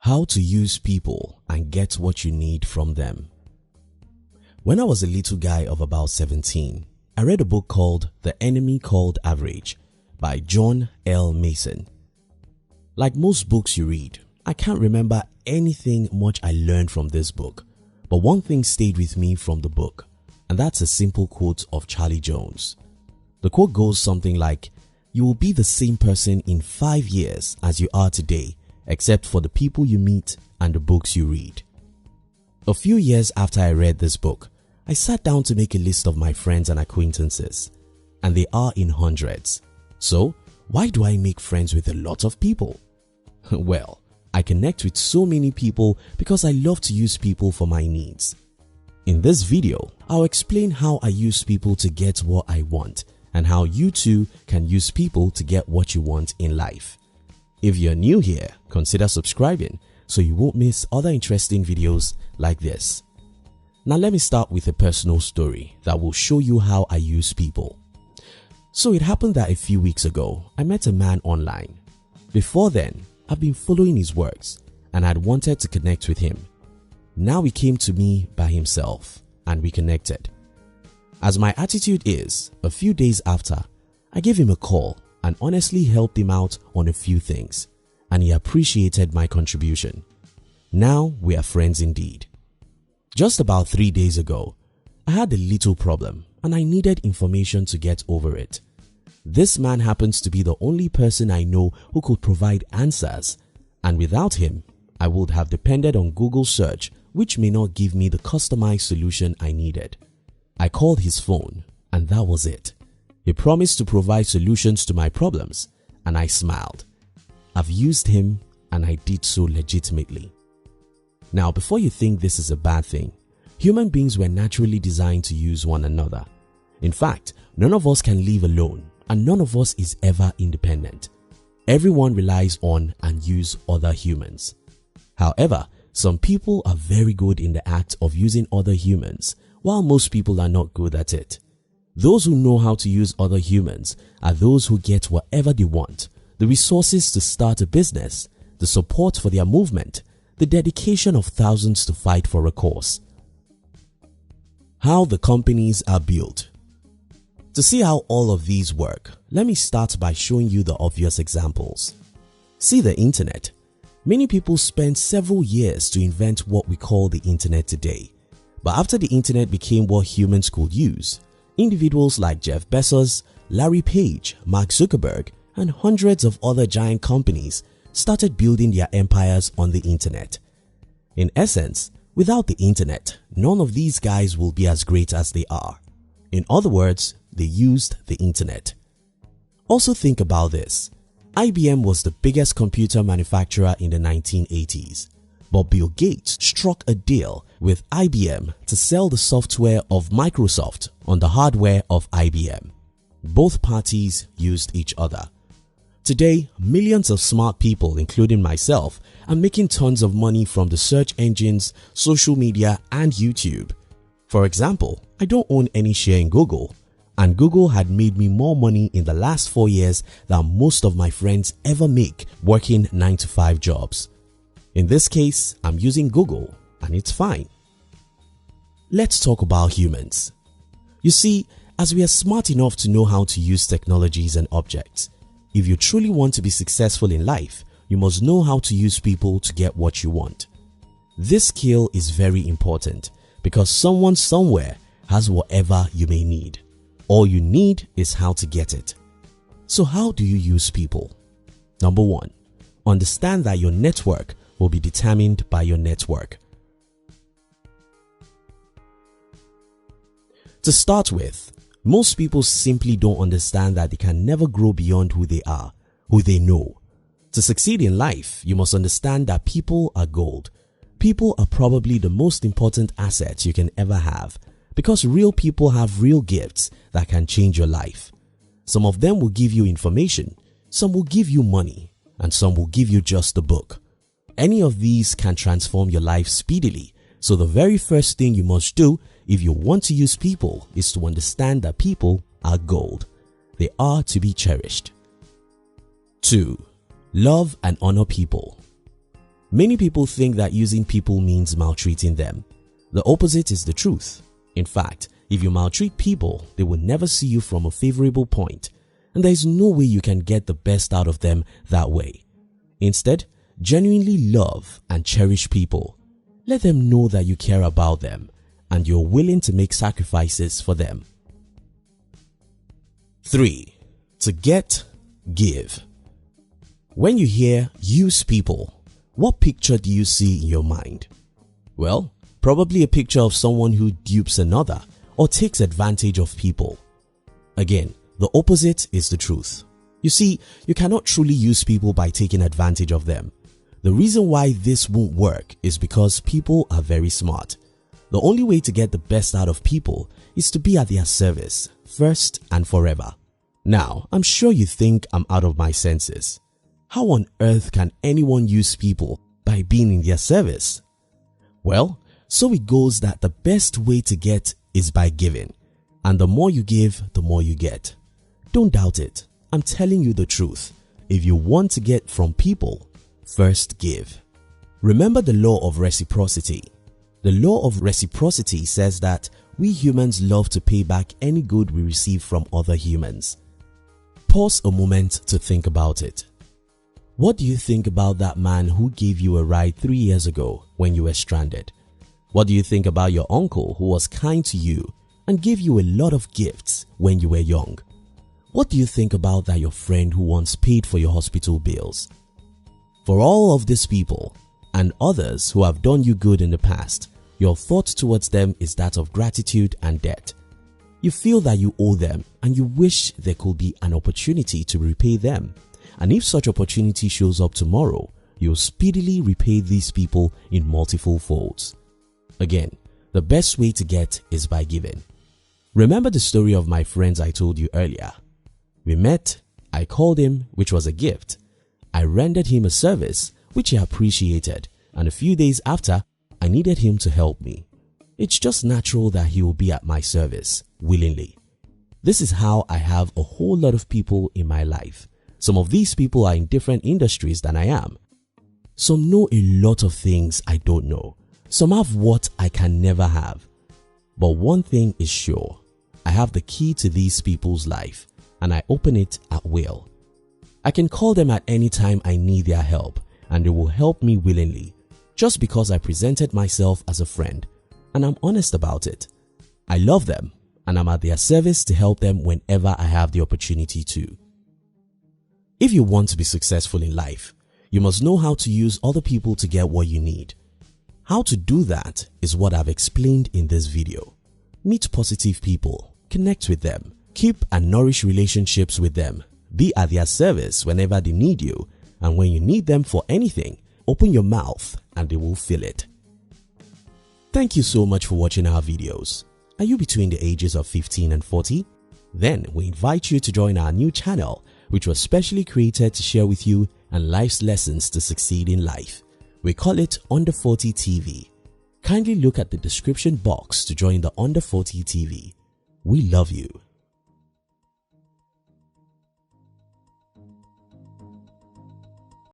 How to use people and get what you need from them. When I was a little guy of about 17, I read a book called The Enemy Called Average by John L. Mason. Like most books you read, I can't remember anything much I learned from this book, but one thing stayed with me from the book, and that's a simple quote of Charlie Jones. The quote goes something like, "You will be the same person in 5 years as you are today, except for the people you meet and the books you read." A few years after I read this book, I sat down to make a list of my friends and acquaintances, and they are in hundreds. So, why do I make friends with a lot of people? Well, I connect with so many people because I love to use people for my needs. In this video, I'll explain how I use people to get what I want and how you too can use people to get what you want in life. If you're new here, consider subscribing so you won't miss other interesting videos like this. Now let me start with a personal story that will show you how I use people. So it happened that a few weeks ago, I met a man online. Before then, I've been following his works and I'd wanted to connect with him. Now he came to me by himself and we connected. As my attitude is, a few days after, I gave him a call and honestly helped him out on a few things, and he appreciated my contribution. Now we are friends indeed. Just about 3 days ago, I had a little problem and I needed information to get over it. This man happens to be the only person I know who could provide answers, and without him, I would have depended on Google search, which may not give me the customized solution I needed. I called his phone and that was it. He promised to provide solutions to my problems and I smiled. I've used him and I did so legitimately. Now, before you think this is a bad thing, human beings were naturally designed to use one another. In fact, none of us can live alone and none of us is ever independent. Everyone relies on and use other humans. However, some people are very good in the act of using other humans, while most people are not good at it. Those who know how to use other humans are those who get whatever they want, the resources to start a business, the support for their movement, the dedication of thousands to fight for a cause. How the companies are built. To see how all of these work, let me start by showing you the obvious examples. See the internet. Many people spent several years to invent what we call the internet today. But after the internet became what humans could use, individuals like Jeff Bezos, Larry Page, Mark Zuckerberg, and hundreds of other giant companies started building their empires on the internet. In essence, without the internet, none of these guys will be as great as they are. In other words, they used the internet. Also think about this. IBM was the biggest computer manufacturer in the 1980s, but Bill Gates struck a deal with IBM to sell the software of Microsoft on the hardware of IBM. Both parties used each other. Today, millions of smart people, including myself, are making tons of money from the search engines, social media, and YouTube. For example, I don't own any share in Google, and Google had made me more money in the last 4 years than most of my friends ever make working 9-to-5 jobs. In this case, I'm using Google and it's fine. Let's talk about humans. You see, as we are smart enough to know how to use technologies and objects, if you truly want to be successful in life, you must know how to use people to get what you want. This skill is very important because someone somewhere has whatever you may need. All you need is how to get it. So how do you use people? Number 1, understand that your network will be determined by your network. To start with, most people simply don't understand that they can never grow beyond who they are, who they know. To succeed in life, you must understand that people are gold. People are probably the most important asset you can ever have because real people have real gifts that can change your life. Some of them will give you information, some will give you money, and some will give you just a book. Any of these can transform your life speedily. So the very first thing you must do if you want to use people is to understand that people are gold. They are to be cherished. 2. Love and honor people. Many people think that using people means maltreating them. The opposite is the truth. In fact, if you maltreat people, they will never see you from a favorable point, and there is no way you can get the best out of them that way. Instead, genuinely love and cherish people. Let them know that you care about them and you're willing to make sacrifices for them. 3. To get, give. When you hear use people, what picture do you see in your mind? Well, probably a picture of someone who dupes another or takes advantage of people. Again, the opposite is the truth. You see, you cannot truly use people by taking advantage of them. The reason why this won't work is because people are very smart. The only way to get the best out of people is to be at their service, first and forever. Now, I'm sure you think I'm out of my senses. How on earth can anyone use people by being in their service? Well, so it goes that the best way to get is by giving, and the more you give, the more you get. Don't doubt it. I'm telling you the truth. If you want to get from people, first give. Remember the law of reciprocity. The law of reciprocity says that we humans love to pay back any good we receive from other humans. Pause a moment to think about it. What do you think about that man who gave you a ride 3 years ago when you were stranded? What do you think about your uncle who was kind to you and gave you a lot of gifts when you were young? What do you think about that your friend who once paid for your hospital bills? For all of these people and others who have done you good in the past, your thought towards them is that of gratitude and debt. You feel that you owe them and you wish there could be an opportunity to repay them. And if such opportunity shows up tomorrow, you'll speedily repay these people in multiple folds. Again, the best way to get is by giving. Remember the story of my friends I told you earlier. We met, I called him, which was a gift. I rendered him a service, which he appreciated, and a few days after, I needed him to help me. It's just natural that he will be at my service, willingly. This is how I have a whole lot of people in my life. Some of these people are in different industries than I am. Some know a lot of things I don't know. Some have what I can never have. But one thing is sure, I have the key to these people's life and I open it at will. I can call them at any time I need their help and they will help me willingly just because I presented myself as a friend and I'm honest about it. I love them and I'm at their service to help them whenever I have the opportunity to. If you want to be successful in life, you must know how to use other people to get what you need. How to do that is what I've explained in this video. Meet positive people, connect with them, keep and nourish relationships with them, be at their service whenever they need you, and when you need them for anything, open your mouth and they will fill it. Thank you so much for watching our videos. Are you between the ages of 15 and 40? Then we invite you to join our new channel, which was specially created to share with you and life's lessons to succeed in life. We call it Under 40 TV. Kindly look at the description box to join the Under 40 TV. We love you.